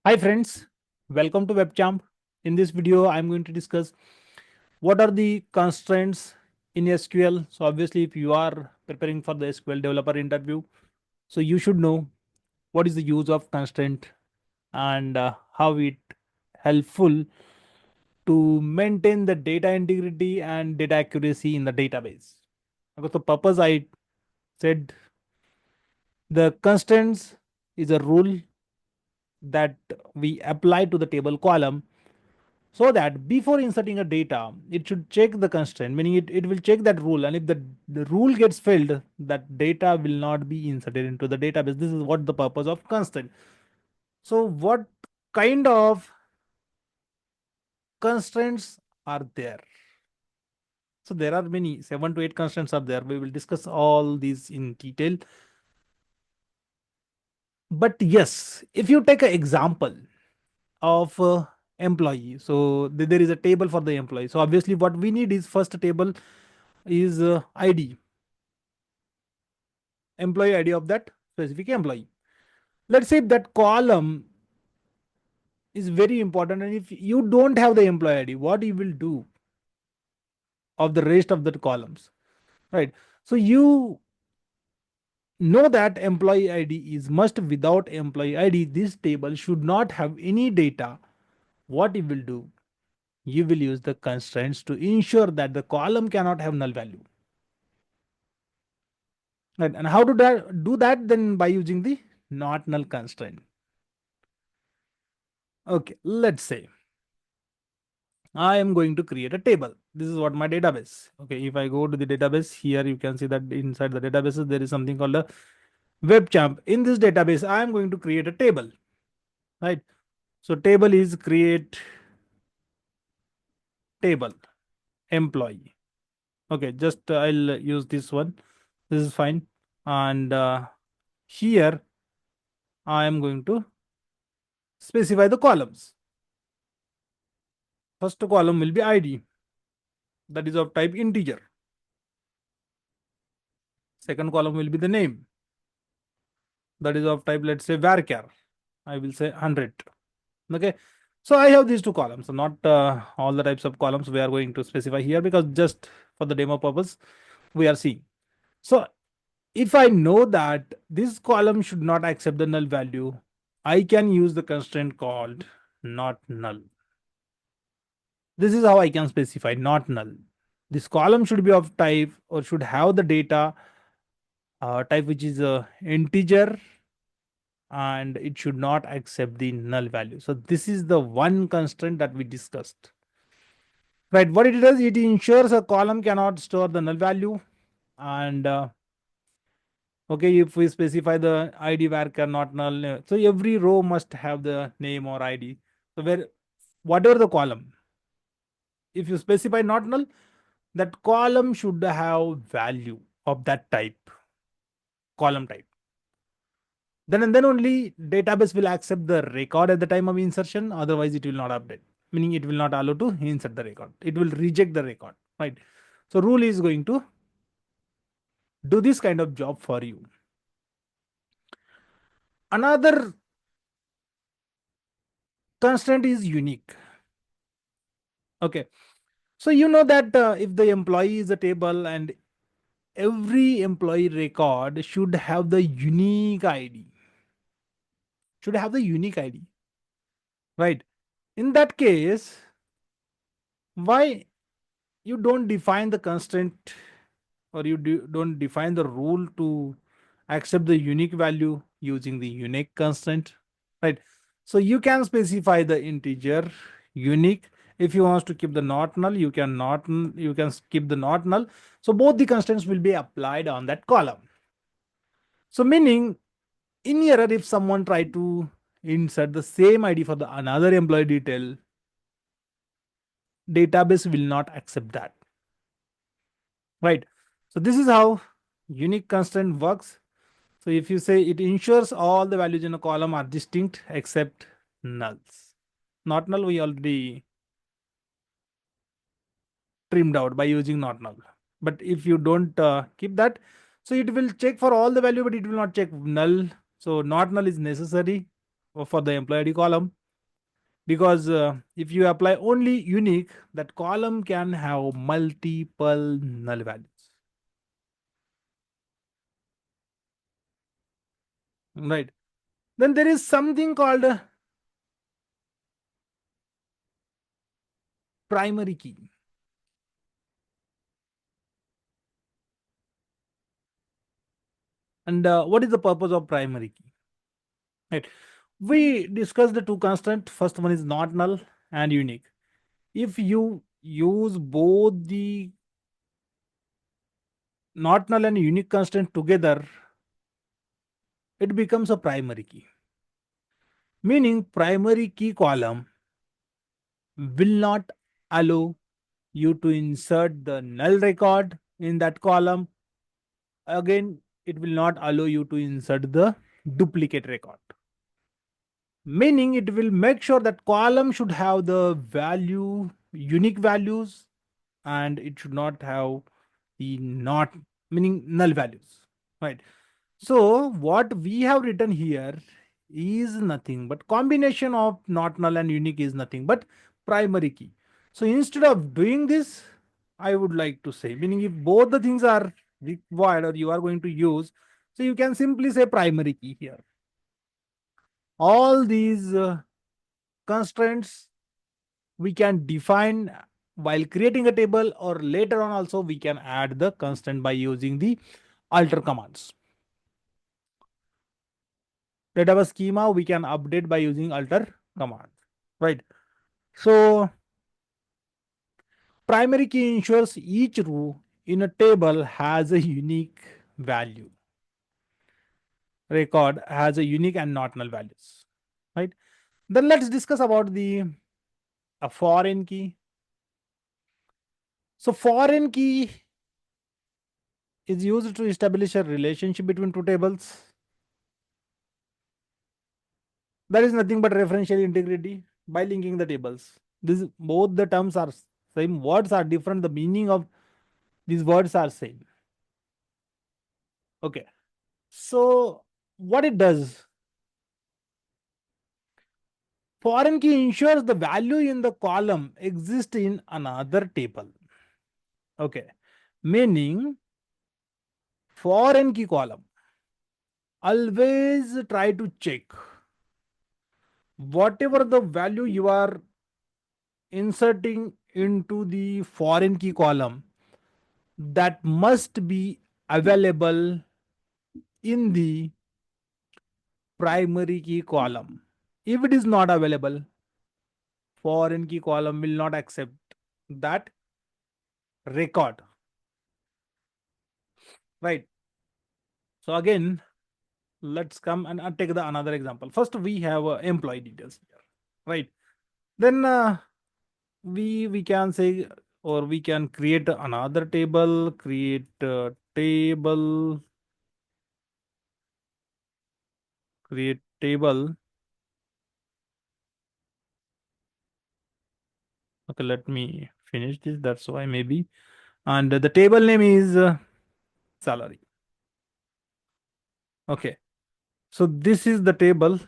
Hi friends, welcome to WebChamp. In this video, I'm going to discuss what are the constraints in SQL. So obviously, if you are preparing for the SQL developer interview, so you should know what is the use of constraint and how it helpful to maintain the data integrity and data accuracy in the database. Because the purpose I said the constraints is a rule that we apply to the table column so that before inserting a data it should check the constraint, meaning it will check that rule, and if the rule gets filled, that data will not be inserted into the database. This is what the purpose of constraint. So what kind of constraints are there? So there are many, 7 to 8 constraints are there. We will discuss all these in detail. But yes, if you take an example of employee, so there is a table for the employee. So obviously what we need is first table is id, employee ID of that specific employee. Let's say that column is very important, and if you don't have the employee ID, what you will do of the rest of the columns, right? So you know that employee ID is must. Without employee ID, this table should not have any data. What you will do? You will use the constraints to ensure that the column cannot have null value. Right? And how to do that? Then by using the not null constraint. Okay, let's say I am going to create a table. This is what my database. Okay, if I go to the database here, you can see that inside the databases, there is something called a WebChamp. In this database, I am going to create a table, right? So table is create table employee. Okay, just I'll use this one. This is fine. And here I am going to specify the columns. First column will be ID, that is of type integer. Second column will be the name, that is of type, let's say, varchar. I will say 100. Okay, so I have these two columns. So not all the types of columns we are going to specify here, because just for the demo purpose we are seeing. So if I know that this column should not accept the null value, I can use the constraint called not null. This is how I can specify not null. This column should be of type, or should have the data type which is a integer, and it should not accept the null value. So this is the one constraint that we discussed. Right, what it does, it ensures a column cannot store the null value. And okay, if we specify the ID varchar not null, so every row must have the name or ID. So where whatever the column, if you specify not null, that column should have value of that type, column type. Then and then only database will accept the record at the time of insertion. Otherwise it will not update, meaning it will not allow to insert the record. It will reject the record, right? So rule is going to do this kind of job for you. Another constraint is unique. Okay, so you know that if the employee is a table, and every employee record should have the unique ID, should have the unique ID, right? In that case, why you don't define the constraint, or you don't define the rule to accept the unique value using the unique constraint, right? So you can specify the integer unique. If you want to keep the not null, you can not, you can skip the not null. So both the constraints will be applied on that column. So meaning, in error, if someone try to insert the same ID for the another employee detail, database will not accept that, right? So this is how unique constraint works. So if you say it ensures all the values in a column are distinct except nulls. Not null we already trimmed out by using not null. But if you don't keep that, so it will check for all the value, but it will not check null. So not null is necessary for the employee ID column. because if you apply only unique, that column can have multiple null values, right? Then there is something called primary key. And what is the purpose of primary key? Right. We discussed the two constants. First one is not null and unique. If you use both the not null and unique constant together, it becomes a primary key. Meaning primary key column will not allow you to insert the null record in that column. Again, it will not allow you to insert the duplicate record. Meaning it will make sure that column should have the value, unique values, and it should not have the not, meaning null values, right? So what we have written here is nothing but combination of not null and unique is nothing but primary key. So instead of doing this, I would like to say, meaning if both the things are required or you are going to use, so you can simply say primary key here. All these constraints we can define while creating a table, or later on also we can add the constraint by using the alter commands. Data schema we can update by using alter command, right? So primary key ensures each row in a table has a unique value, record has a unique and not null values, right? Then let's discuss about the a foreign key. So foreign key is used to establish a relationship between two tables. That is nothing but referential integrity by linking the tables. This both the terms are same, words are different, the meaning of these words are same. Okay. So what it does, foreign key ensures the value in the column exists in another table. Okay. Meaning foreign key column always try to check whatever the value you are inserting into the foreign key column, that must be available in the primary key column. If it is not available, foreign key column will not accept that record, right? So again, let's come and take the another example. First we have employee details here, right? Then we can say, or we can create another table, create a table, create table. Okay, let me finish this, that's why maybe. And the table name is salary. Okay, so this is the table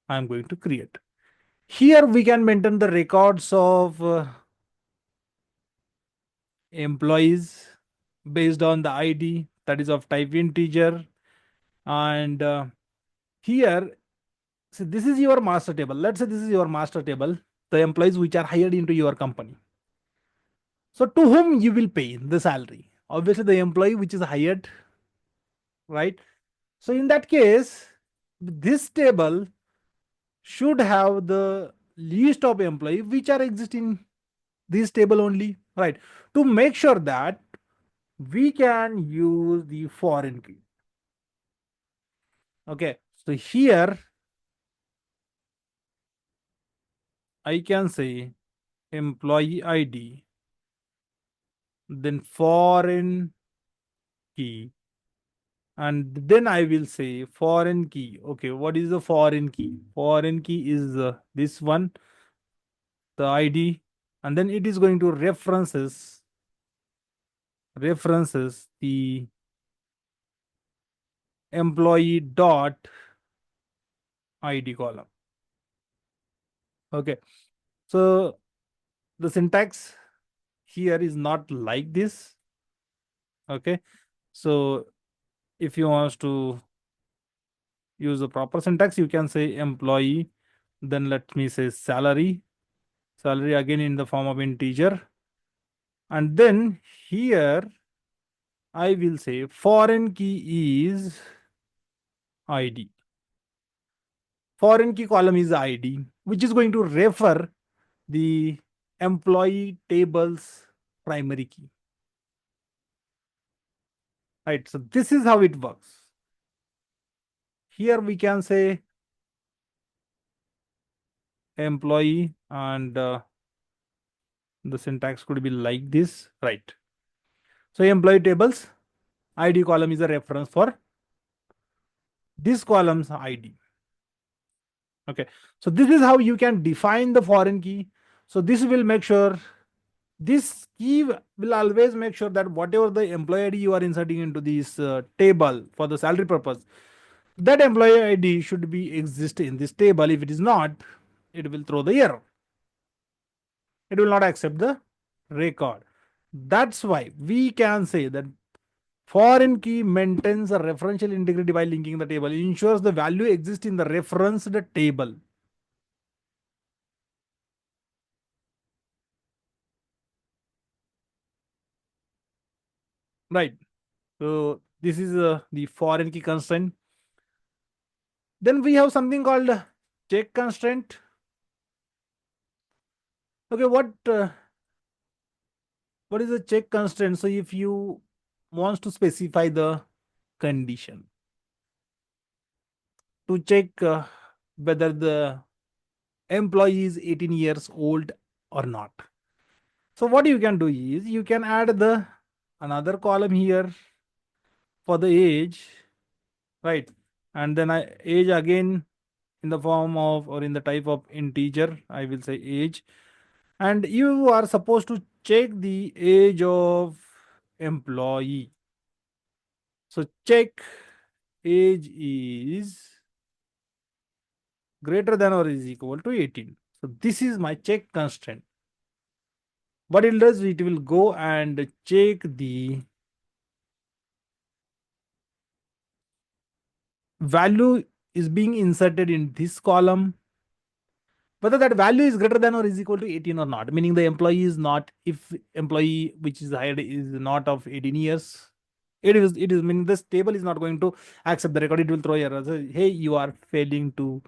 I'm going to create. Here we can maintain the records of employees based on the ID that is of type integer. And here, so this is your master table. Let's say this is your master table, the employees which are hired into your company. So to whom you will pay the salary? Obviously the employee which is hired, right? So in that case, this table should have the list of employee which are existing this table only, right? To make sure that we can use the foreign key. Okay, so here I can say employee ID, then foreign key, and then I will say foreign key. Okay, what is the foreign key? Foreign key is this one, the ID, and then it is going to references the employee dot ID column. Okay, so the syntax here is not like this. Okay, so if you want to use the proper syntax, you can say employee, then let me say salary again in the form of integer, and then here I will say foreign key is id. Foreign key column is id, which is going to refer the employee table's primary key. Right, so this is how it works. Here we can say employee, and the syntax could be like this, right? So employee tables id column is a reference for this column's id. Okay, so this is how you can define the foreign key. So this will make sure, this key will always make sure that whatever the employee id you are inserting into this table for the salary purpose, that employee id should be exist in this table. If it is not, it will throw the error. It will not accept the record. That's why we can say that foreign key maintains a referential integrity by linking the table, ensures the value exists in the referenced table. Right. So this is the foreign key constraint. Then we have something called check constraint. Okay, what is a check constraint? So if you wants to specify the condition to check whether the employee is 18 years old or not. So what you can do is you can add the another column here for the age, right? And then age again in the form of or in the type of integer, I will say age. And you are supposed to check the age of employee. So check age is greater than or is equal to 18. So this is my check constraint. What it does, it will go and check the value is being inserted in this column, whether that value is greater than or is equal to 18 or not, meaning the employee is not, if employee which is hired is not of 18 years, it is meaning this table is not going to accept the record. It will throw error. So, hey, you are failing to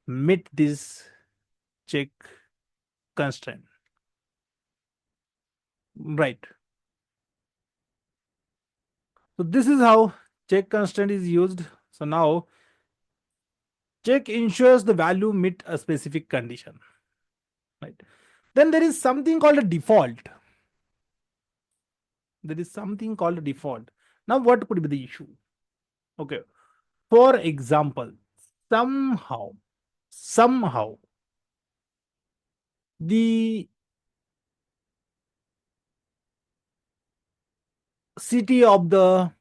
meet this check constraint. Right. So this is how check constraint is used. So now check ensures the value meet a specific condition. Right. Then there is something called a default. There is something called a default. Now, what could be the issue? Okay. For example, somehow the city of the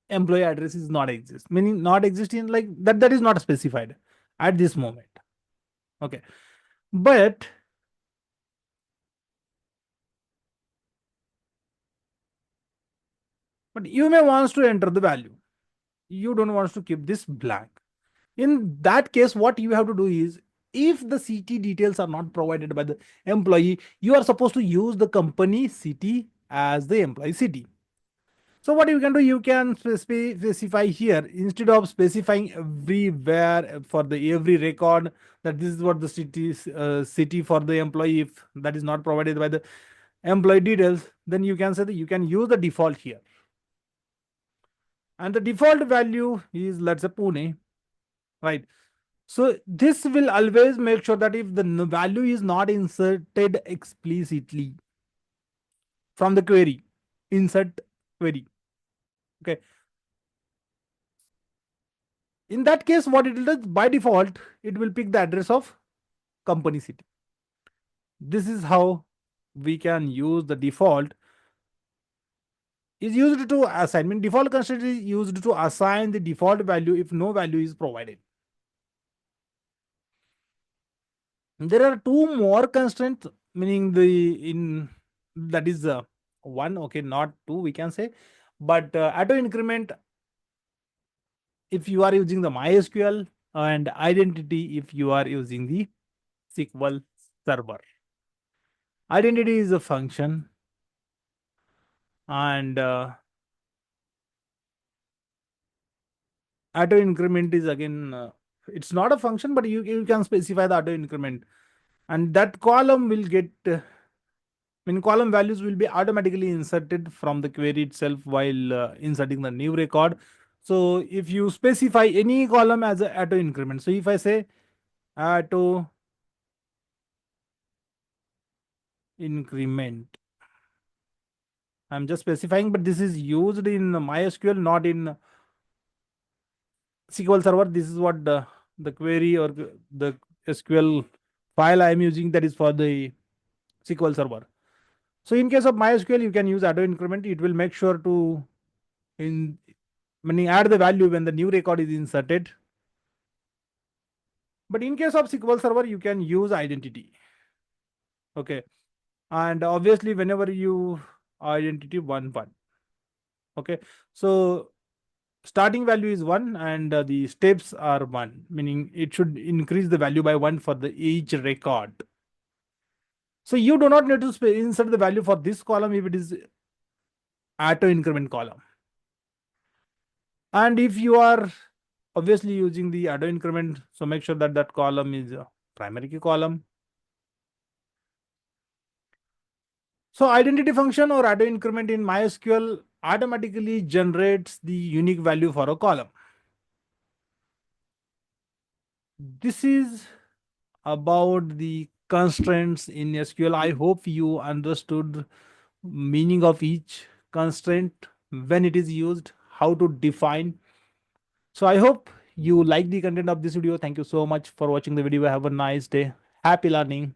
employee address is not exist, meaning not existing, like that is not specified at this moment. Okay. But you may want to enter the value. You don't want to keep this blank. In that case, what you have to do is, if the city details are not provided by the employee, you are supposed to use the company city as the employee city. So what you can do, you can specify here, instead of specifying everywhere for the every record that this is what the city for the employee, if that is not provided by the employee details, then you can say that you can use the default here. And the default value is, let's say, Pune, right? So this will always make sure that if the value is not inserted explicitly from the query, insert query. Okay. In that case, what it will do, by default, it will pick the address of company city. This is how we can use the default. Is used to assign, mean default constraint is used to assign the default value if no value is provided. There are two more constraints, meaning the in that is one, okay, not two, we can say, but auto increment if you are using the MySQL, and identity if you are using the SQL server. Identity is a function, and auto increment is again it's not a function, but you can specify the auto increment, and that column will get column values will be automatically inserted from the query itself while inserting the new record. So if you specify any column as a auto increment, so if I say auto increment, I'm just specifying, but this is used in MySQL, not in SQL Server. This is what the query or the SQL file I am using, that is for the SQL Server. So in case of MySQL, you can use auto increment. It will make sure to in when you add the value when the new record is inserted. But in case of SQL Server, you can use identity. Okay, and obviously whenever you identity one. Okay, so starting value is 1 and the steps are 1, meaning it should increase the value by 1 for the each record. So you do not need to insert the value for this column if it is auto increment column. And if you are obviously using the auto increment, so make sure that that column is a primary key column. So identity function or auto increment in MySQL automatically generates the unique value for a column. This is about the constraints in SQL. I hope you understood meaning of each constraint, when it is used, how to define. So I hope you like the content of this video. Thank you so much for watching the video. Have a nice day. Happy learning.